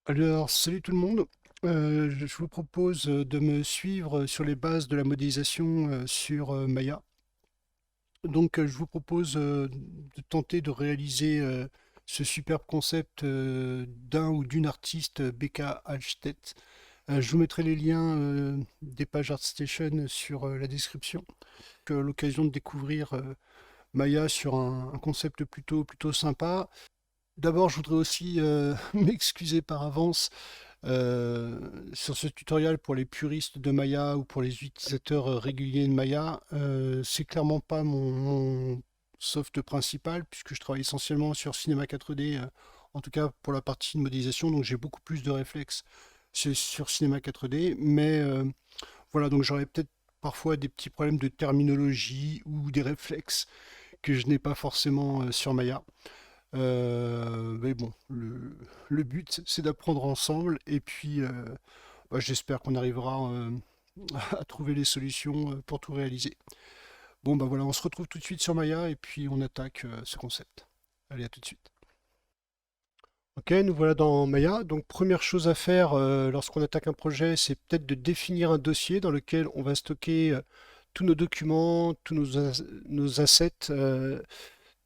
Alors, salut tout le monde. Je vous propose de me suivre sur les bases de la modélisation sur Maya. Donc, je vous propose de tenter de réaliser ce superbe concept d'un ou d'une artiste, Becca Hallstedt. Je vous mettrai les liens des pages ArtStation sur la description. L'occasion de découvrir Maya sur un concept plutôt sympa. D'abord, je voudrais aussi m'excuser par avance sur ce tutoriel pour les puristes de Maya ou pour les utilisateurs réguliers de Maya. C'est clairement pas mon soft principal puisque je travaille essentiellement sur Cinema 4D, en tout cas pour la partie de modélisation, donc j'ai beaucoup plus de réflexes sur Cinema 4D, mais voilà, donc j'aurais peut-être parfois des petits problèmes de terminologie ou des réflexes que je n'ai pas forcément sur Maya. Mais bon, le but, c'est d'apprendre ensemble et puis bah, j'espère qu'on arrivera à trouver les solutions pour tout réaliser. Bon, bah voilà, on se retrouve tout de suite sur Maya et puis on attaque ce concept. Allez, à tout de suite. Ok, nous voilà dans Maya. Donc, première chose à faire lorsqu'on attaque un projet, c'est peut-être de définir un dossier dans lequel on va stocker tous nos documents, nos assets,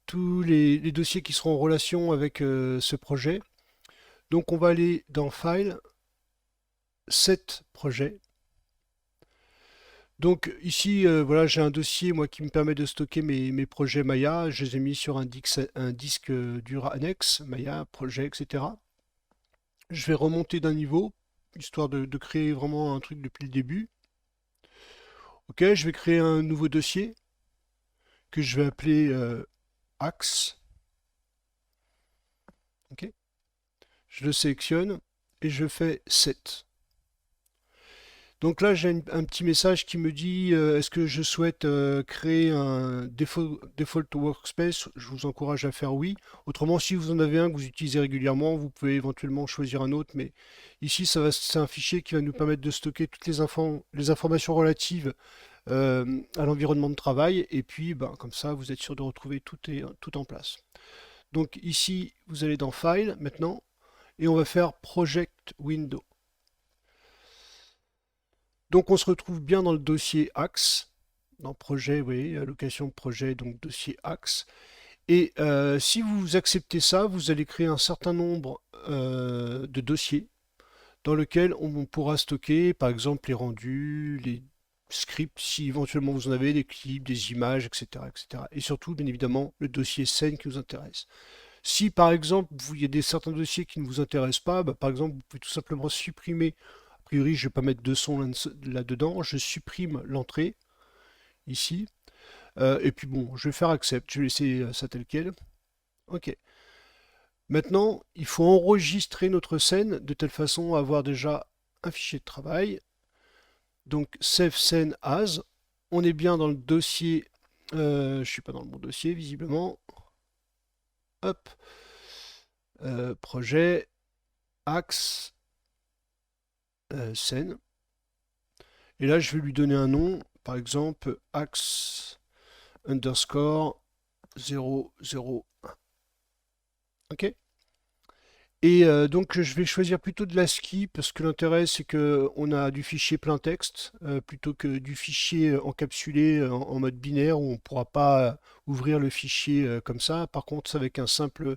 tous les dossiers qui seront en relation avec ce projet. Donc on va aller dans File, Set projet. Donc ici, voilà, j'ai un dossier moi qui me permet de stocker mes projets Maya. Je les ai mis sur un disque dur annexe, Maya, projet, etc. Je vais remonter d'un niveau, histoire de créer vraiment un truc depuis le début. Ok, je vais créer un nouveau dossier que je vais appeler Axe. Ok, je le sélectionne et je fais Set. Donc là, j'ai un petit message qui me dit est-ce que je souhaite créer un default workspace? Je vous encourage à faire oui. Autrement, si vous en avez un que vous utilisez régulièrement, vous pouvez éventuellement choisir un autre. Mais ici, c'est un fichier qui va nous permettre de stocker toutes les informations relatives à l'environnement de travail. Et puis, ben, comme ça, vous êtes sûr de retrouver tout en place. Donc ici, vous allez dans File maintenant et on va faire Project Window. Donc on se retrouve bien dans le dossier Axe, dans projet, vous voyez, allocation de projet, donc dossier Axe. Et si vous acceptez ça, vous allez créer un certain nombre de dossiers dans lesquels on pourra stocker, par exemple, les rendus, les scripts, si éventuellement vous en avez, des clips, des images, etc., etc. Et surtout, bien évidemment, le dossier scène qui nous intéresse. Si par exemple, il y a certains dossiers qui ne vous intéressent pas, bah, par exemple, vous pouvez tout simplement supprimer. A priori, je ne vais pas mettre de son là-dedans. Je supprime l'entrée ici. Et puis bon, je vais faire accept. Je vais laisser ça tel quel. Ok. Maintenant, il faut enregistrer notre scène de telle façon à avoir déjà un fichier de travail. Donc, save scene as. On est bien dans le dossier. Je ne suis pas dans le bon dossier, visiblement. Hop. Projet. Axe. Scène. Et là, je vais lui donner un nom, par exemple, axe underscore 001. Ok. Et donc, je vais choisir plutôt de l'ASCII parce que l'intérêt, c'est qu'on a du fichier plein texte plutôt que du fichier encapsulé en mode binaire où on ne pourra pas ouvrir le fichier comme ça. Par contre, avec un simple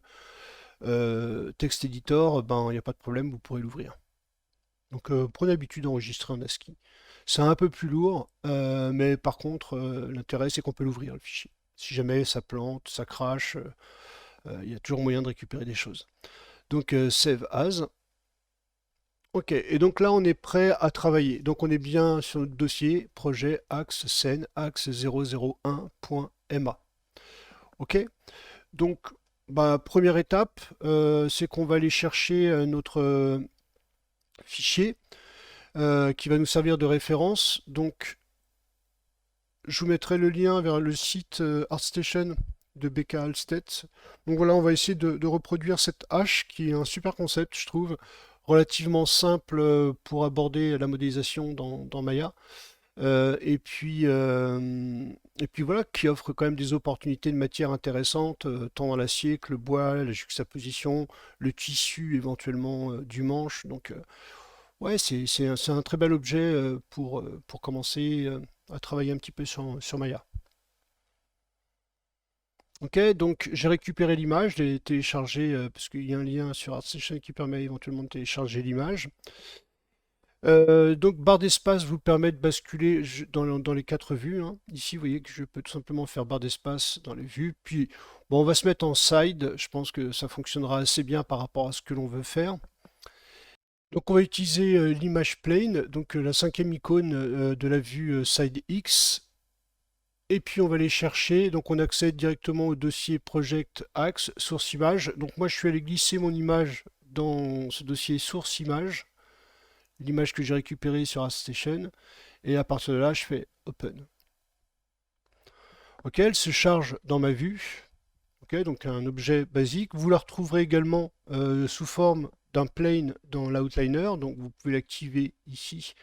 texte editor, ben, il n'y a pas de problème, vous pourrez l'ouvrir. Donc, prenez l'habitude d'enregistrer en ASCII. C'est un peu plus lourd, mais par contre, l'intérêt, c'est qu'on peut l'ouvrir, le fichier. Si jamais ça plante, ça crache, il y a toujours moyen de récupérer des choses. Donc, Save As. Ok, et donc là, on est prêt à travailler. Donc, on est bien sur notre dossier, projet axe scène, axe 001.ma. Ok, donc, bah, première étape, c'est qu'on va aller chercher notre fichier qui va nous servir de référence. Donc, je vous mettrai le lien vers le site ArtStation de Becca Hallstedt. Donc voilà, on va essayer de reproduire cette hache qui est un super concept, je trouve, relativement simple pour aborder la modélisation dans Maya. Et puis voilà, qui offre quand même des opportunités de matière intéressantes, tant dans l'acier que le bois, la juxtaposition, le tissu éventuellement du manche. Donc ouais, c'est un très bel objet pour commencer à travailler un petit peu sur Maya. Ok, donc j'ai récupéré l'image, je l'ai téléchargée parce qu'il y a un lien sur ArtStation qui permet éventuellement de télécharger l'image. Donc barre d'espace vous permet de basculer dans les quatre vues, hein. Ici, vous voyez que je peux tout simplement faire barre d'espace dans les vues. Puis, bon, on va se mettre en side. Je pense que ça fonctionnera assez bien par rapport à ce que l'on veut faire. Donc on va utiliser l'image plane, donc la cinquième icône de la vue side X. Et puis on va aller chercher, donc on accède directement au dossier Project Axe, source image. Donc moi je suis allé glisser mon image dans ce dossier source image, l'image que j'ai récupérée sur ArtStation. Et à partir de là, je fais Open. Ok, elle se charge dans ma vue. Ok, donc un objet basique. Vous la retrouverez également sous forme d'un plane dans l'outliner. Donc vous pouvez l'activer ici.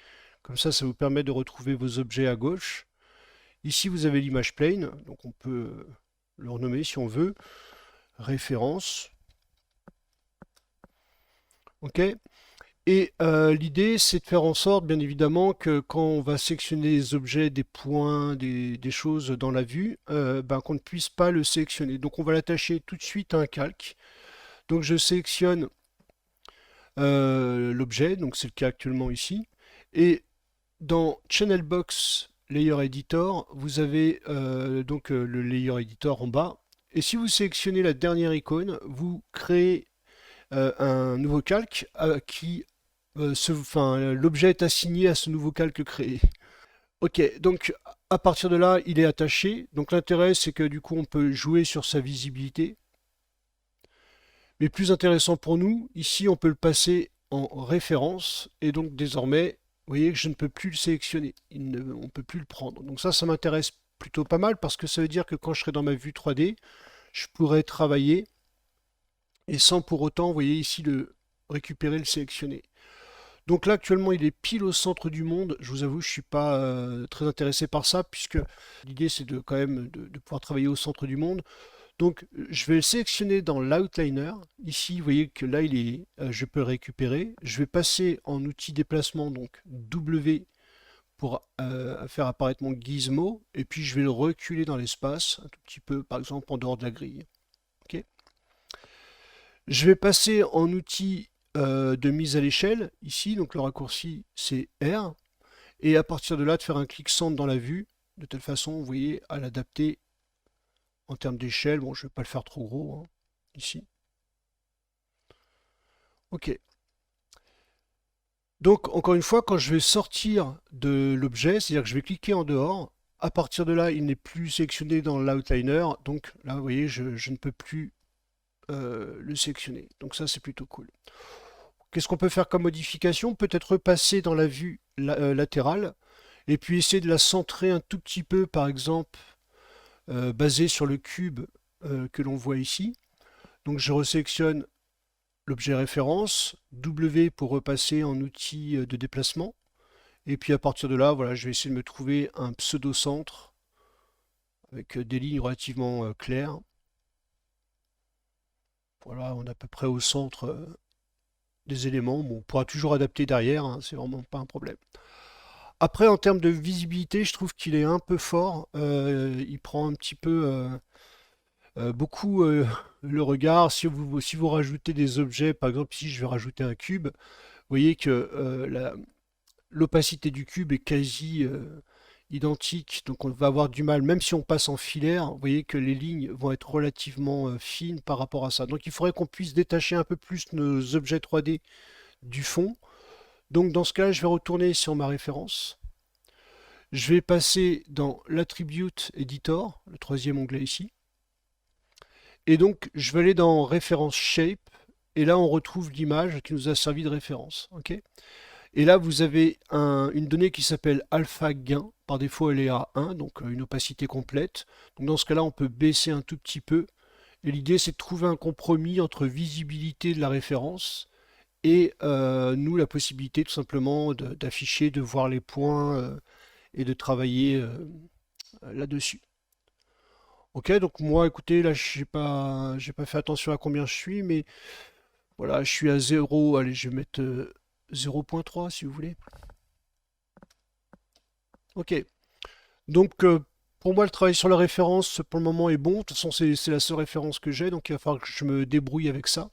Comme ça vous permet de retrouver vos objets à gauche. Ici, vous avez l'image plane. Donc on peut le renommer si on veut. Référence. Ok. Et l'idée, c'est de faire en sorte, bien évidemment, que quand on va sélectionner les objets, des points, des choses dans la vue, ben, qu'on ne puisse pas le sélectionner. Donc on va l'attacher tout de suite à un calque. Donc je sélectionne l'objet, donc c'est le cas actuellement ici. Et dans Channel Box Layer Editor, vous avez donc le Layer Editor en bas. Et si vous sélectionnez la dernière icône, vous créez un nouveau calque qui l'objet est assigné à ce nouveau calque créé. Ok, donc à partir de là, il est attaché. Donc l'intérêt, c'est que du coup, on peut jouer sur sa visibilité. Mais plus intéressant pour nous, ici, on peut le passer en référence. Et donc désormais, vous voyez que je ne peux plus le sélectionner. On ne peut plus le prendre. Donc ça m'intéresse plutôt pas mal parce que ça veut dire que quand je serai dans ma vue 3D, je pourrais travailler et sans pour autant, vous voyez ici, le récupérer, le sélectionner. Donc là, actuellement, il est pile au centre du monde. Je vous avoue, je ne suis pas très intéressé par ça, puisque l'idée, c'est de quand même de pouvoir travailler au centre du monde. Donc, je vais le sélectionner dans l'outliner. Ici, vous voyez que là, je peux le récupérer. Je vais passer en outil déplacement, donc W, pour faire apparaître mon gizmo. Et puis, je vais le reculer dans l'espace, un tout petit peu, par exemple, en dehors de la grille. Ok. Je vais passer en outil de mise à l'échelle, ici, donc le raccourci c'est R, et à partir de là de faire un clic centre dans la vue, de telle façon, vous voyez, à l'adapter en termes d'échelle. Bon, je ne vais pas le faire trop gros, hein, ici. Ok. Donc, encore une fois, quand je vais sortir de l'objet, c'est-à-dire que je vais cliquer en dehors, à partir de là, il n'est plus sélectionné dans l'outliner, donc là, vous voyez, je ne peux plus le sélectionner. Donc ça, c'est plutôt cool. Qu'est-ce qu'on peut faire comme modification? Peut-être repasser dans la vue latérale et puis essayer de la centrer un tout petit peu, par exemple, basé sur le cube que l'on voit ici. Donc je resélectionne l'objet référence, W pour repasser en outil de déplacement. Et puis à partir de là, voilà, je vais essayer de me trouver un pseudo-centre avec des lignes relativement claires. Voilà, on est à peu près au centre des éléments. Bon, on pourra toujours adapter derrière, hein, c'est vraiment pas un problème. Après, en termes de visibilité, je trouve qu'il est un peu fort. Il prend un petit peu beaucoup le regard. Si vous rajoutez des objets, par exemple ici je vais rajouter un cube, vous voyez que l'opacité du cube est quasi identique. Donc on va avoir du mal, même si on passe en filaire, vous voyez que les lignes vont être relativement fines par rapport à ça. Donc il faudrait qu'on puisse détacher un peu plus nos objets 3D du fond. Donc dans ce cas, je vais retourner sur ma référence. Je vais passer dans l'Attribute Editor, le troisième onglet ici. Et donc, je vais aller dans Référence Shape. Et là, on retrouve l'image qui nous a servi de référence. Okay, et là, vous avez une donnée qui s'appelle alpha gain. Par défaut, elle est à 1, donc une opacité complète. Donc dans ce cas-là, on peut baisser un tout petit peu. Et l'idée, c'est de trouver un compromis entre visibilité de la référence et nous, la possibilité tout simplement d'afficher, de voir les points et de travailler là-dessus. Ok, donc moi, écoutez, là, j'ai pas fait attention à combien je suis, mais voilà, je suis à 0. Allez, je vais mettre 0,3 si vous voulez. Ok, donc pour moi, le travail sur la référence, pour le moment, est bon. De toute façon, c'est la seule référence que j'ai, donc il va falloir que je me débrouille avec ça.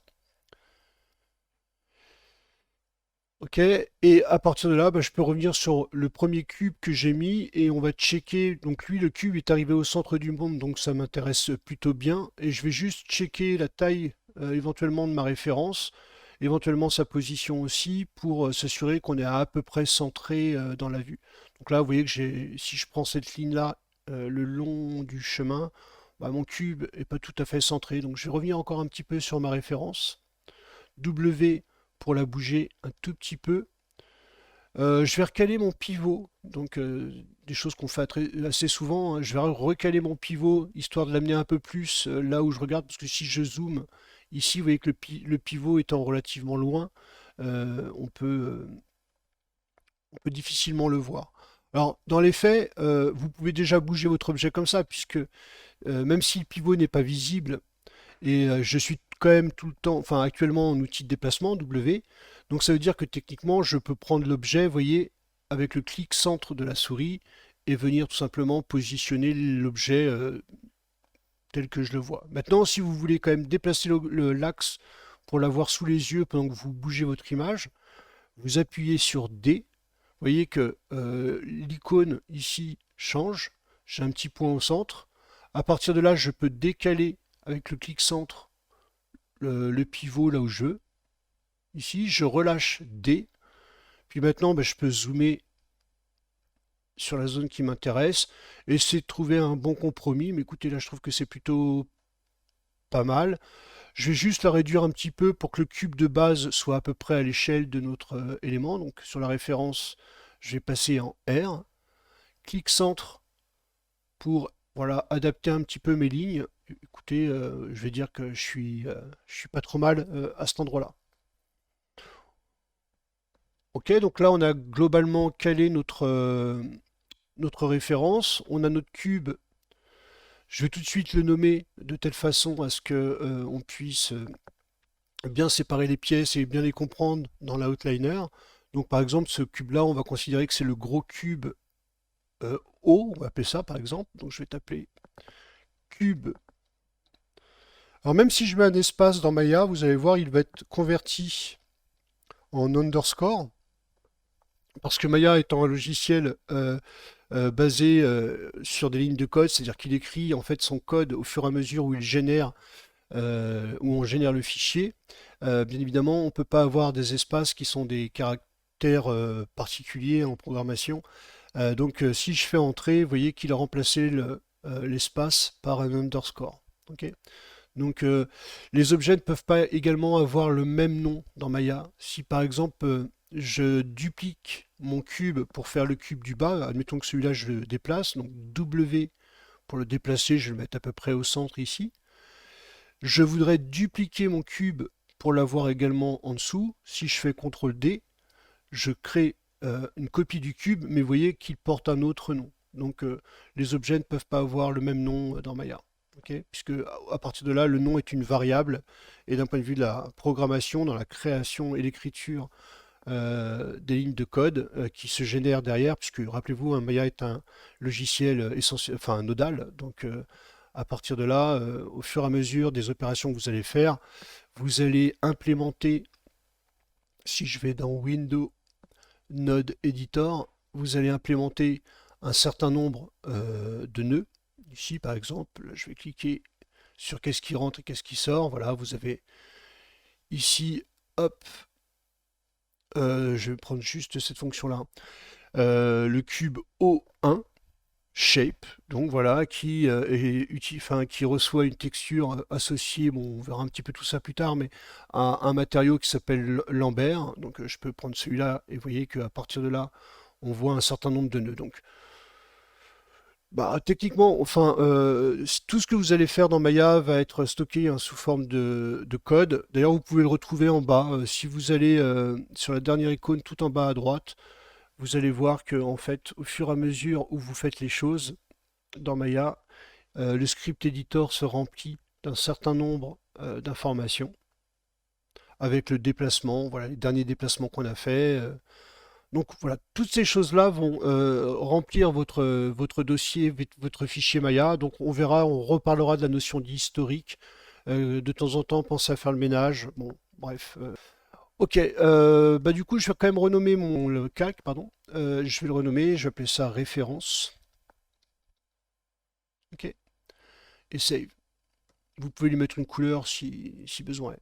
Ok, et à partir de là, bah, je peux revenir sur le premier cube que j'ai mis et on va checker. Donc lui, le cube est arrivé au centre du monde, donc ça m'intéresse plutôt bien. Et je vais juste checker la taille éventuellement de ma référence, éventuellement sa position aussi, pour s'assurer qu'on est à peu près centré dans la vue. Donc là, vous voyez que si je prends cette ligne-là le long du chemin, bah, mon cube est pas tout à fait centré. Donc je vais revenir encore un petit peu sur ma référence. W pour la bouger un tout petit peu. Je vais recaler mon pivot, donc des choses qu'on fait assez souvent, hein. Je vais recaler mon pivot histoire de l'amener un peu plus là où je regarde, parce que si je zoome ici, vous voyez que le pivot étant relativement loin, on peut difficilement le voir. Alors, dans les faits, vous pouvez déjà bouger votre objet comme ça, puisque même si le pivot n'est pas visible, et je suis quand même tout le temps, enfin actuellement en outil de déplacement, W. Donc ça veut dire que techniquement, je peux prendre l'objet, vous voyez, avec le clic centre de la souris et venir tout simplement positionner l'objet tel que je le vois. Maintenant, si vous voulez quand même déplacer l'axe pour l'avoir sous les yeux pendant que vous bougez votre image, vous appuyez sur D. Vous voyez que l'icône ici change. J'ai un petit point au centre. À partir de là, je peux décaler avec le clic centre le pivot là où je veux. Ici, je relâche D. Puis maintenant, ben, je peux zoomer sur la zone qui m'intéresse. Essayer de trouver un bon compromis. Mais écoutez, là, je trouve que c'est plutôt pas mal. Je vais juste la réduire un petit peu pour que le cube de base soit à peu près à l'échelle de notre élément. Donc sur la référence, je vais passer en R. Clic centre pour voilà, adapter un petit peu mes lignes. Écoutez, je vais dire que je suis pas trop mal à cet endroit-là. Ok, donc là on a globalement calé notre référence. On a notre cube. Je vais tout de suite le nommer de telle façon à ce que on puisse bien séparer les pièces et bien les comprendre dans l'outliner. Donc par exemple ce cube-là, on va considérer que c'est le gros cube O, on va appeler ça par exemple. Donc je vais t'appeler cube. Alors même si je mets un espace dans Maya, vous allez voir, il va être converti en underscore. Parce que Maya étant un logiciel basé sur des lignes de code, c'est-à-dire qu'il écrit en fait son code au fur et à mesure où il génère, où on génère le fichier. Bien évidemment, on ne peut pas avoir des espaces qui sont des caractères particuliers en programmation. Donc si je fais entrer, vous voyez qu'il a remplacé l'espace par un underscore. Okay. Donc les objets ne peuvent pas également avoir le même nom dans Maya. Si par exemple je duplique mon cube pour faire le cube du bas, admettons que celui-là je le déplace, donc W pour le déplacer, je vais le mettre à peu près au centre ici. Je voudrais dupliquer mon cube pour l'avoir également en dessous. Si je fais CTRL D, je crée une copie du cube, mais vous voyez qu'il porte un autre nom. Donc les objets ne peuvent pas avoir le même nom dans Maya. Okay, puisque à partir de là, le nom est une variable, et d'un point de vue de la programmation, dans la création et l'écriture des lignes de code qui se génèrent derrière, puisque rappelez-vous, Maya est un logiciel essentiel, enfin nodal, donc à partir de là, au fur et à mesure des opérations que vous allez faire, vous allez implémenter, si je vais dans Windows Node Editor, vous allez implémenter un certain nombre de nœuds. Ici, par exemple, je vais cliquer sur qu'est-ce qui rentre et qu'est-ce qui sort. Voilà, vous avez ici, hop, je vais prendre juste cette fonction-là, le cube O1 shape, donc voilà, qui qui reçoit une texture associée, bon, on verra un petit peu tout ça plus tard, mais à un matériau qui s'appelle Lambert. Donc je peux prendre celui-là et vous voyez qu'à partir de là, on voit un certain nombre de nœuds. Donc bah, techniquement, enfin, tout ce que vous allez faire dans Maya va être stocké sous forme de code. D'ailleurs, vous pouvez le retrouver en bas. Si vous allez sur la dernière icône tout en bas à droite, vous allez voir que en fait, au fur et à mesure où vous faites les choses dans Maya, le script editor se remplit d'un certain nombre d'informations avec le déplacement, voilà les derniers déplacements qu'on a fait. Donc voilà, toutes ces choses-là vont remplir votre dossier, votre fichier Maya. Donc on verra, on reparlera de la notion d'historique. De temps en temps, pensez à faire le ménage. Bon, bref. Ok, bah du coup, je vais quand même renommer le calque, pardon. Je vais le renommer, je vais appeler ça référence. Ok, et save. Vous pouvez lui mettre une couleur si besoin.